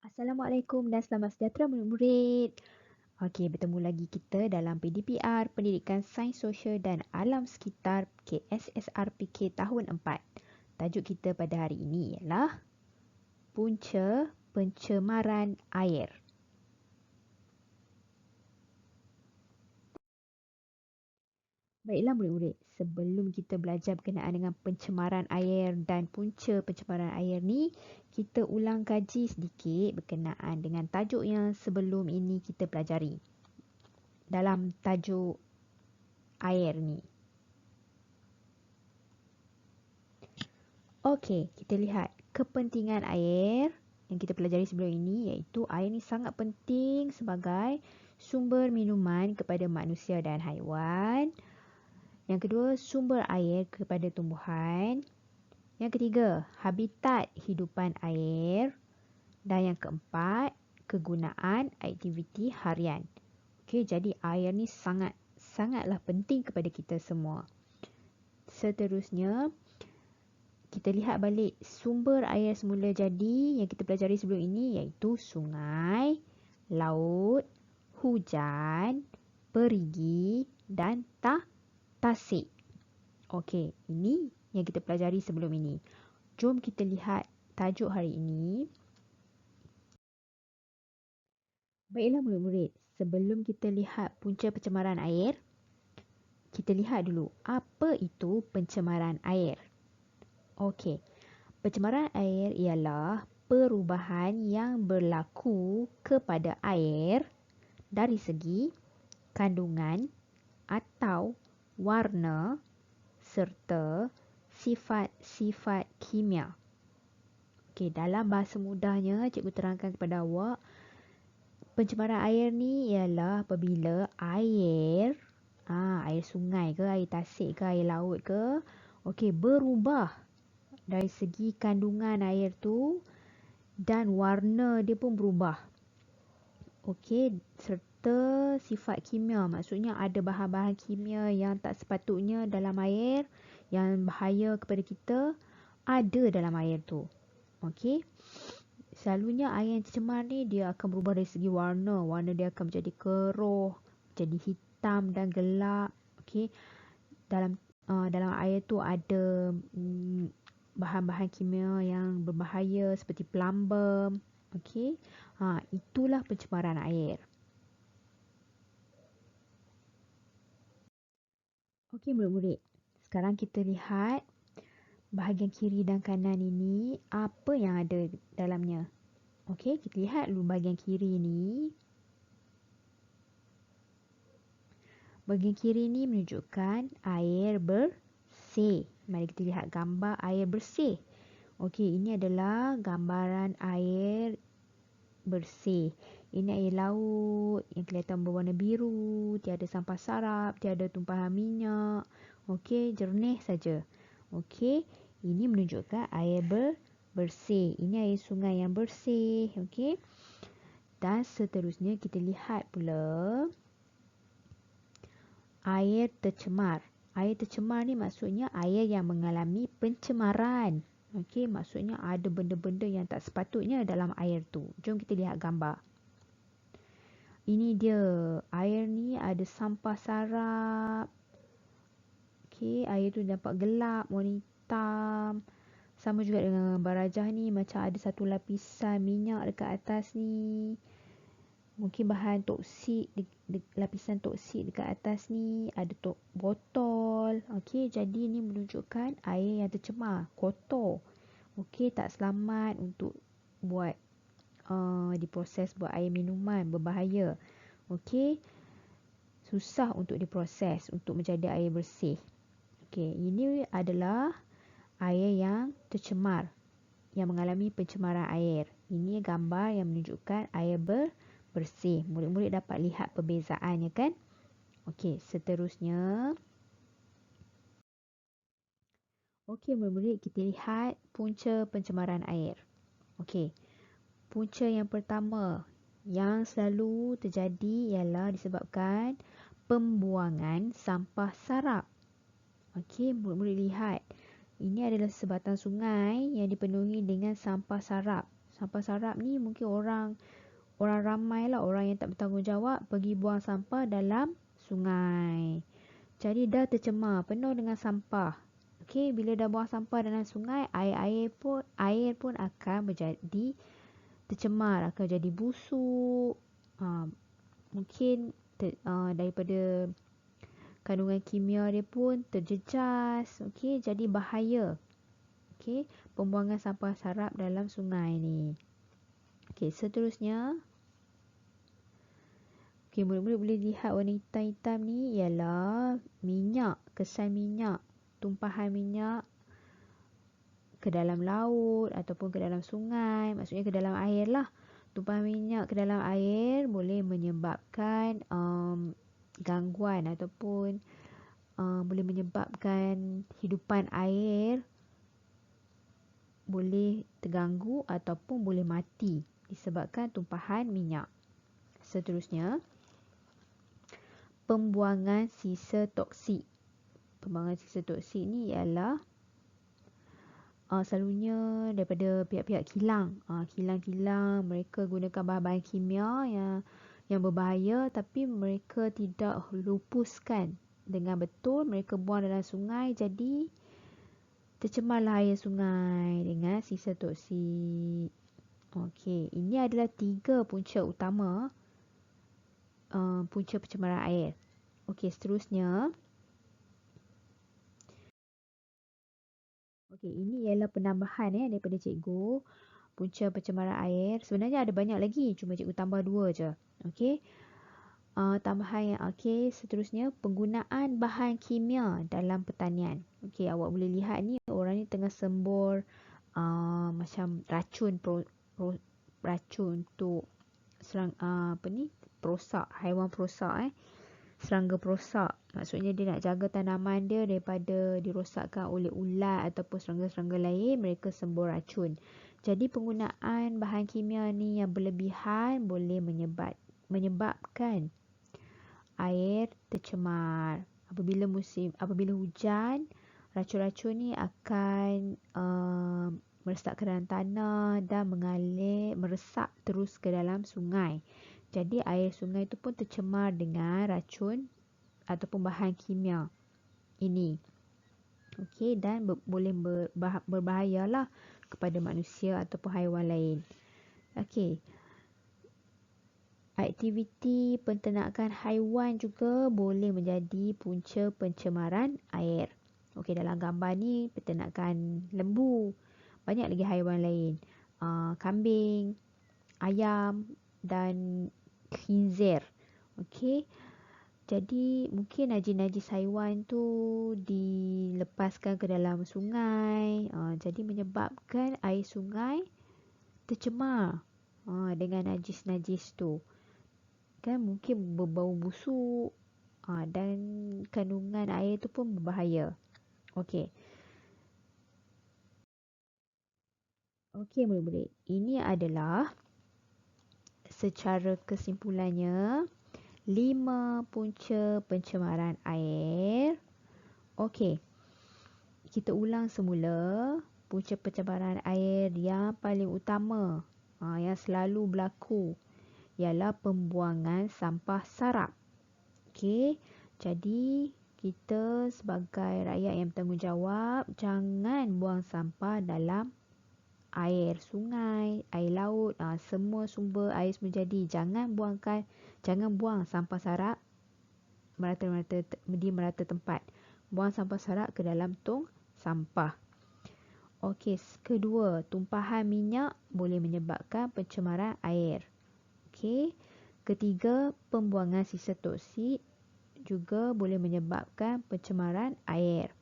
Assalamualaikum dan selamat sejahtera murid-murid. Okey, bertemu lagi kita dalam PDPR, Pendidikan Sains Sosial dan Alam Sekitar KSSRPK tahun 4. Tajuk kita pada hari ini ialah Punca Pencemaran Air. Baiklah murid-murid, sebelum kita belajar berkenaan dengan pencemaran air dan punca pencemaran air ni, kita ulang kaji sedikit berkenaan dengan tajuk yang sebelum ini kita pelajari. Dalam tajuk air ni. Okey, kita lihat kepentingan air yang kita pelajari sebelum ini iaitu air ni sangat penting sebagai sumber minuman kepada manusia dan haiwan. Yang kedua, sumber air kepada tumbuhan. Yang ketiga, habitat hidupan air. Dan yang keempat, kegunaan aktiviti harian. Okey, jadi air ni sangatlah penting kepada kita semua. Seterusnya, kita lihat balik sumber air semula jadi yang kita pelajari sebelum ini iaitu sungai, laut, hujan, perigi dan tasik. Okey, ini yang kita pelajari sebelum ini. Jom kita lihat tajuk hari ini. Baiklah murid-murid, sebelum kita lihat punca pencemaran air, kita lihat dulu apa itu pencemaran air. Okey, pencemaran air ialah perubahan yang berlaku kepada air dari segi kandungan atau warna serta sifat-sifat kimia. Okey, dalam bahasa mudahnya cikgu terangkan kepada awak, pencemaran air ni ialah apabila air sungai ke, air tasik ke, air laut ke, okey, berubah dari segi kandungan air tu dan warna dia pun berubah. Okey, serta sifat kimia, maksudnya ada bahan-bahan kimia yang tak sepatutnya dalam air yang bahaya kepada kita ada dalam air tu. Okey. Selalunya air yang tercemar ni dia akan berubah dari segi warna. Warna dia akan menjadi keruh, jadi hitam dan gelap. Okey. Dalam air tu ada bahan-bahan kimia yang berbahaya seperti plumbum. Okey. Itulah pencemaran air. Okey murid-murid. Sekarang kita lihat bahagian kiri dan kanan ini apa yang ada dalamnya. Okey, kita lihat dulu bahagian kiri ni. Bahagian kiri ni menunjukkan air bersih. Mari kita lihat gambar air bersih. Okey, ini adalah gambaran air bersih. Ini air laut yang kelihatan berwarna biru, tiada sampah sarap, tiada tumpahan minyak. Okey, jernih saja. Okey, ini menunjukkan air bersih. Ini air sungai yang bersih. Okey. Dan seterusnya kita lihat pula air tercemar. Air tercemar ni maksudnya air yang mengalami pencemaran. Okey, maksudnya ada benda-benda yang tak sepatutnya dalam air tu. Jom kita lihat gambar. Ini dia. Air ni ada sampah sarap. Okey, air tu nampak gelap, warna hitam. Sama juga dengan barajah ni, macam ada satu lapisan minyak dekat atas ni. Mungkin bahan toksik, lapisan toksik dekat atas ni. Ada botol. Okey, jadi ni menunjukkan air yang tercemar, kotor. Okey, tak selamat untuk buat diproses buat air minuman, berbahaya. Okey, susah untuk diproses untuk menjadi air bersih. Okey, ini adalah air yang tercemar, yang mengalami pencemaran air. Ini gambar yang menunjukkan air bersih. Murid-murid dapat lihat perbezaannya kan? Okey, seterusnya. Okey, murid-murid, kita lihat punca pencemaran air. Okey, punca yang pertama yang selalu terjadi ialah disebabkan pembuangan sampah sarap. Okey, murid-murid lihat. Ini adalah sebatang sungai yang dipenuhi dengan sampah sarap. Sampah sarap ni mungkin orang ramai lah, orang yang tak bertanggungjawab pergi buang sampah dalam sungai. Jadi dah tercemar, penuh dengan sampah. Okey, bila dah buang sampah dalam sungai, air pun akan menjadi tercemar, akan jadi busuk. Mungkin daripada kandungan kimia dia pun terjejas. Okey, jadi bahaya. Okey, pembuangan sampah sarap dalam sungai ni. Okey, seterusnya. Okey, murid-murid boleh lihat warna hitam-hitam ni ialah minyak, kesan minyak, tumpahan minyak ke dalam laut ataupun ke dalam sungai, maksudnya ke dalam air lah. Tumpahan minyak ke dalam air boleh menyebabkan gangguan ataupun boleh menyebabkan hidupan air boleh terganggu ataupun boleh mati disebabkan tumpahan minyak. Seterusnya, pembuangan sisa toksik. Pembuangan sisa toksik ni ialah selalunya daripada pihak-pihak kilang. Kilang-kilang mereka gunakan bahan-bahan kimia yang berbahaya, tapi mereka tidak lupuskan dengan betul. Mereka buang dalam sungai, jadi tercemarlah air sungai dengan sisa toksik. Okey, ini adalah 3 punca utama punca pencemaran air. Okey, seterusnya. Okey, ini ialah penambahan daripada cikgu. Punca pencemaran air. Sebenarnya ada banyak lagi, cuma cikgu tambah 2 je. Okey. Tambahan yang okey, seterusnya penggunaan bahan kimia dalam pertanian. Okey, awak boleh lihat ni orang ni tengah sembur macam racun racun untuk perosak, haiwan perosak serangga perosak. Maksudnya dia nak jaga tanaman dia daripada dirosakkan oleh ulat ataupun serangga-serangga lain, mereka sembur racun. Jadi penggunaan bahan kimia ni yang berlebihan boleh menyebabkan air tercemar. Apabila hujan, racun-racun ni akan meresap ke dalam tanah dan meresap terus ke dalam sungai. Jadi air sungai itu pun tercemar dengan racun ataupun bahan kimia ini. Okey, dan boleh berbahayalah kepada manusia ataupun haiwan lain. Okey. Aktiviti penternakan haiwan juga boleh menjadi punca pencemaran air. Okey, dalam gambar ni penternakan lembu. Banyak lagi haiwan lain. Kambing, ayam dan khinzir. Okey. Jadi mungkin najis-najis haiwan tu dilepaskan ke dalam sungai. Jadi menyebabkan air sungai tercemar dengan najis-najis tu. Kan mungkin berbau busuk dan kandungan air tu pun berbahaya. Okey. Okey murid-murid. Ini adalah secara kesimpulannya 5 punca pencemaran air. Okey. Kita ulang semula. Punca pencemaran air yang paling utama yang selalu berlaku ialah pembuangan sampah sarap. Okey. Jadi kita sebagai rakyat yang bertanggungjawab, jangan buang sampah dalam air sungai, air laut, semua sumber air semua jadi. Jangan buang sampah sarap di merata tempat. Buang sampah sarap ke dalam tong sampah. Okey, kedua, tumpahan minyak boleh menyebabkan pencemaran air. Okey. Ketiga, pembuangan sisa toksik juga boleh menyebabkan pencemaran air.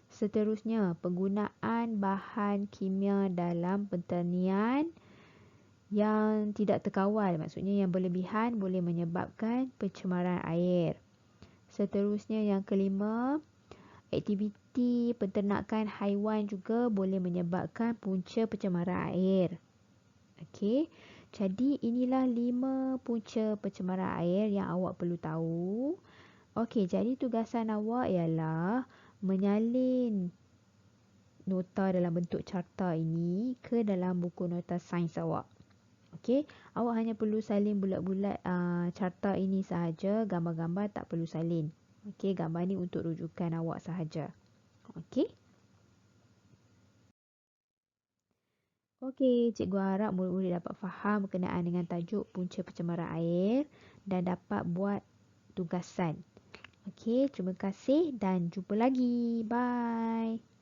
Seterusnya, penggunaan bahan kimia dalam pertanian yang tidak terkawal, maksudnya yang berlebihan boleh menyebabkan pencemaran air. Seterusnya, yang kelima, aktiviti penternakan haiwan juga boleh menyebabkan punca pencemaran air. Okey, jadi inilah 5 punca pencemaran air yang awak perlu tahu. Okey, jadi tugasan awak ialah menyalin nota dalam bentuk carta ini ke dalam buku nota sains awak. Okey, awak hanya perlu salin bulat-bulat carta ini sahaja, gambar-gambar tak perlu salin. Okey, gambar ni untuk rujukan awak sahaja. Okey. Okey, cikgu harap murid-murid dapat faham berkenaan dengan tajuk punca pencemaran air dan dapat buat tugasan. Okey, terima kasih dan jumpa lagi. Bye.